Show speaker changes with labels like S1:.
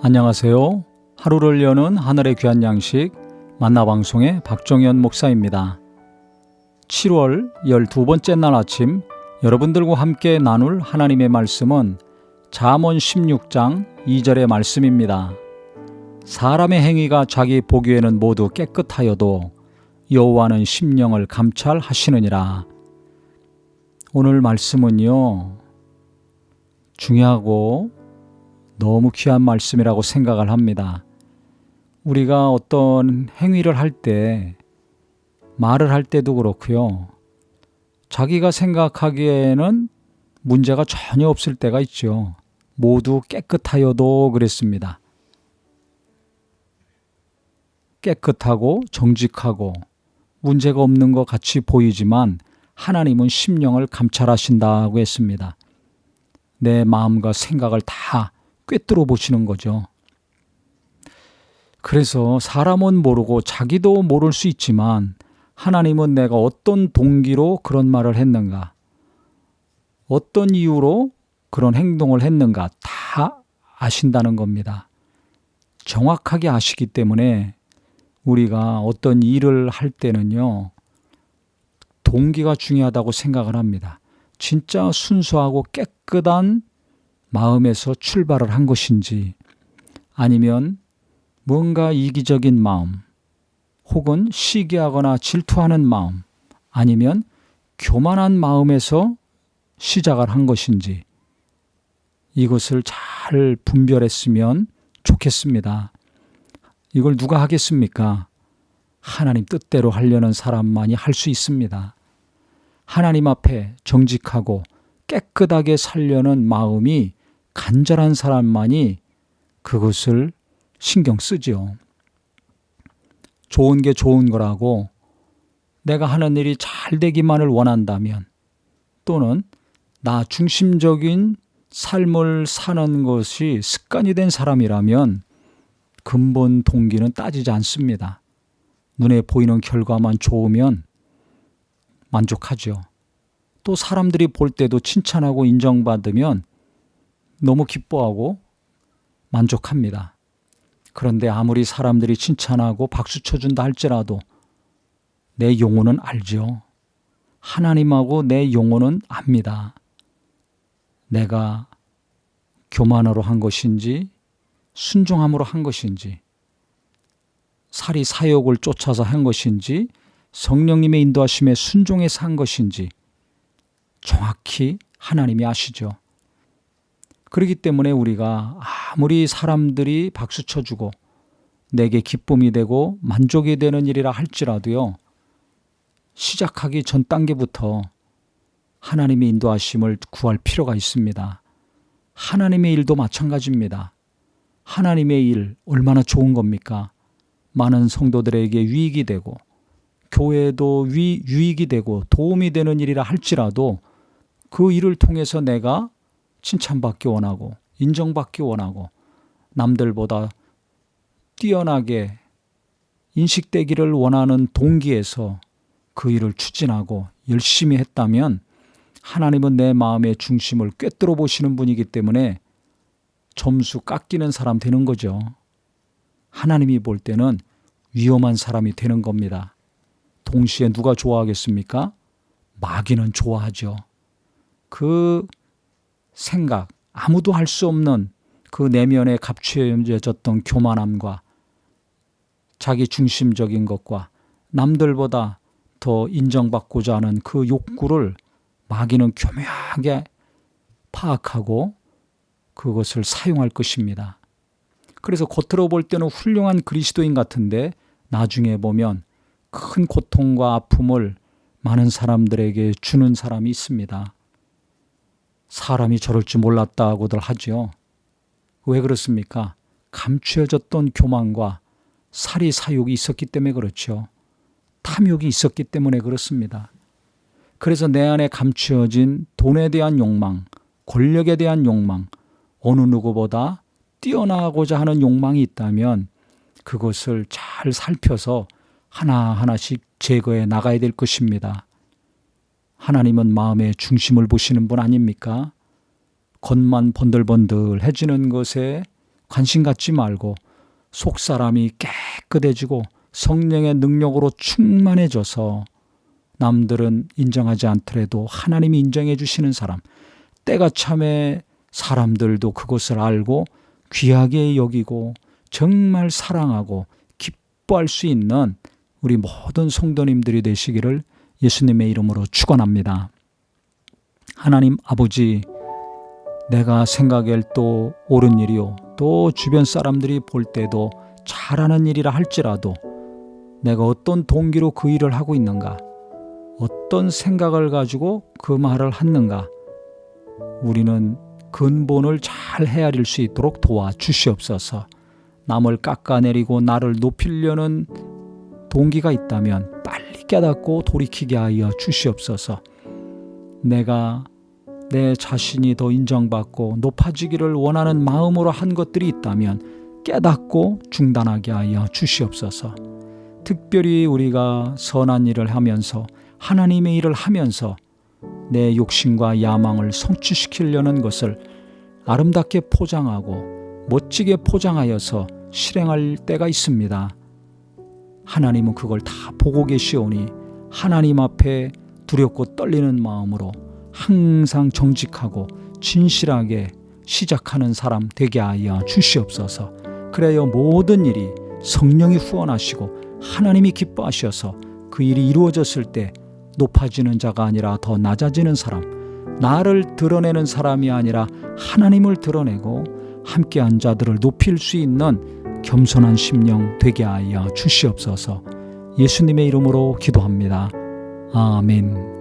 S1: 안녕하세요. 하루를 여는 하늘의 귀한 양식 만나방송의 박정현 목사입니다. 7월 12번째 날 아침 여러분들과 함께 나눌 하나님의 말씀은 잠언 16장 2절의 말씀입니다. 사람의 행위가 자기 보기에는 모두 깨끗하여도 여호와는 심령을 감찰하시느니라. 오늘 말씀은요, 중요하고 너무 귀한 말씀이라고 생각을 합니다. 우리가 어떤 행위를 할 때, 말을 할 때도 그렇고요. 자기가 생각하기에는 문제가 전혀 없을 때가 있죠. 모두 깨끗하여도 그랬습니다. 깨끗하고 정직하고 문제가 없는 것 같이 보이지만 하나님은 심령을 감찰하신다고 했습니다. 내 마음과 생각을 다 꿰뚫어 보시는 거죠. 그래서 사람은 모르고 자기도 모를 수 있지만 하나님은 내가 어떤 동기로 그런 말을 했는가, 어떤 이유로 그런 행동을 했는가 다 아신다는 겁니다. 정확하게 아시기 때문에 우리가 어떤 일을 할 때는요, 동기가 중요하다고 생각을 합니다. 진짜 순수하고 깨끗한 마음에서 출발을 한 것인지, 아니면 뭔가 이기적인 마음, 혹은 시기하거나 질투하는 마음, 아니면 교만한 마음에서 시작을 한 것인지, 이것을 잘 분별했으면 좋겠습니다. 이걸 누가 하겠습니까? 하나님 뜻대로 하려는 사람만이 할 수 있습니다. 하나님 앞에 정직하고 깨끗하게 살려는 마음이 간절한 사람만이 그것을 신경 쓰죠. 좋은 게 좋은 거라고, 내가 하는 일이 잘 되기만을 원한다면, 또는 나 중심적인 삶을 사는 것이 습관이 된 사람이라면 근본 동기는 따지지 않습니다. 눈에 보이는 결과만 좋으면 만족하죠. 또 사람들이 볼 때도 칭찬하고 인정받으면 너무 기뻐하고 만족합니다. 그런데 아무리 사람들이 칭찬하고 박수 쳐준다 할지라도 내 영혼은 알죠. 하나님하고 내 영혼은 압니다. 내가 교만으로 한 것인지 순종함으로 한 것인지, 사리 사욕을 쫓아서 한 것인지 성령님의 인도하심에 순종해서 한 것인지 정확히 하나님이 아시죠. 그렇기 때문에 우리가 아무리 사람들이 박수 쳐주고 내게 기쁨이 되고 만족이 되는 일이라 할지라도요, 시작하기 전 단계부터 하나님의 인도하심을 구할 필요가 있습니다. 하나님의 일도 마찬가지입니다. 하나님의 일 얼마나 좋은 겁니까? 많은 성도들에게 유익이 되고 교회도 유익이 되고 도움이 되는 일이라 할지라도 그 일을 통해서 내가 칭찬받기 원하고 인정받기 원하고 남들보다 뛰어나게 인식되기를 원하는 동기에서 그 일을 추진하고 열심히 했다면 하나님은 내 마음의 중심을 꿰뚫어 보시는 분이기 때문에 점수 깎이는 사람 되는 거죠. 하나님이 볼 때는 위험한 사람이 되는 겁니다. 동시에 누가 좋아하겠습니까? 마귀는 좋아하죠. 그 생각, 아무도 할 수 없는 그 내면에 감추어졌던 교만함과 자기 중심적인 것과 남들보다 더 인정받고자 하는 그 욕구를 마귀는 교묘하게 파악하고 그것을 사용할 것입니다. 그래서 겉으로 볼 때는 훌륭한 그리스도인 같은데 나중에 보면 큰 고통과 아픔을 많은 사람들에게 주는 사람이 있습니다. 사람이 저럴 줄 몰랐다고들 하죠. 왜 그렇습니까? 감추어졌던 교만과 사리 사욕이 있었기 때문에 그렇죠. 탐욕이 있었기 때문에 그렇습니다. 그래서 내 안에 감추어진 돈에 대한 욕망, 권력에 대한 욕망, 어느 누구보다 뛰어나고자 하는 욕망이 있다면 그것을 잘 살펴서 하나하나씩 제거해 나가야 될 것입니다. 하나님은 마음의 중심을 보시는 분 아닙니까? 겉만 번들번들해지는 것에 관심 갖지 말고 속사람이 깨끗해지고 성령의 능력으로 충만해져서 남들은 인정하지 않더라도 하나님이 인정해 주시는 사람, 때가 참에 사람들도 그것을 알고 귀하게 여기고 정말 사랑하고 기뻐할 수 있는 우리 모든 성도님들이 되시기를 예수님의 이름으로 축원합니다. 하나님 아버지, 내가 생각할 또 옳은 일이요, 또 주변 사람들이 볼 때도 잘하는 일이라 할지라도 내가 어떤 동기로 그 일을 하고 있는가, 어떤 생각을 가지고 그 말을 하는가, 우리는 근본을 잘 헤아릴 수 있도록 도와주시옵소서. 남을 깎아내리고 나를 높이려는 동기가 있다면 빨리 깨닫고 돌이키게 하여 주시옵소서. 내가 내 자신이 더 인정받고 높아지기를 원하는 마음으로 한 것들이 있다면 깨닫고 중단하게 하여 주시옵소서. 특별히 우리가 선한 일을 하면서 하나님의 일을 하면서 내 욕심과 야망을 성취시키려는 것을 아름답게 포장하고 멋지게 포장하여서 실행할 때가 있습니다. 하나님은 그걸 다 보고 계시오니 하나님 앞에 두렵고 떨리는 마음으로 항상 정직하고 진실하게 시작하는 사람 되게 하여 주시옵소서. 그래야 모든 일이 성령이 후원하시고 하나님이 기뻐하셔서 그 일이 이루어졌을 때 높아지는 자가 아니라 더 낮아지는 사람, 나를 드러내는 사람이 아니라 하나님을 드러내고 함께한 자들을 높일 수 있는 겸손한 심령 되게 하여 주시옵소서. 예수님의 이름으로 기도합니다. 아멘.